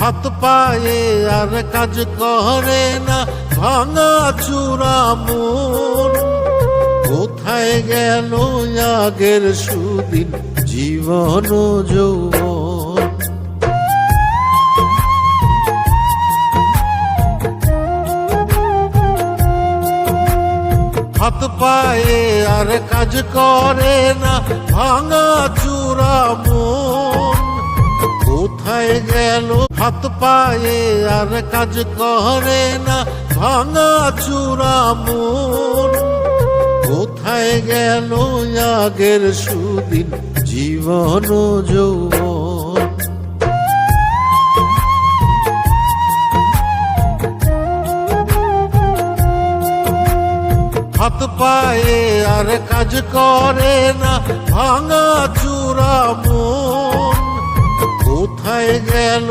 হাত পায়ে আর কাজ করে না, ভাঙা চূড়া মন। কোথায় গেল আগের সুদিন, জীবন যৌবন। হাত পায়ে আর কাজ করে না, ভাঙা চূড়া মন। কোথায় গেল হাত পায়ে আর কাজ করে না, ভাঙা চূড়া মন। কোথায় গেল আগের সুদিন, জীবন যৌবন। হাত পায়ে আর কাজ করে না, ভাঙা চূড়া মন। কোথায় গেল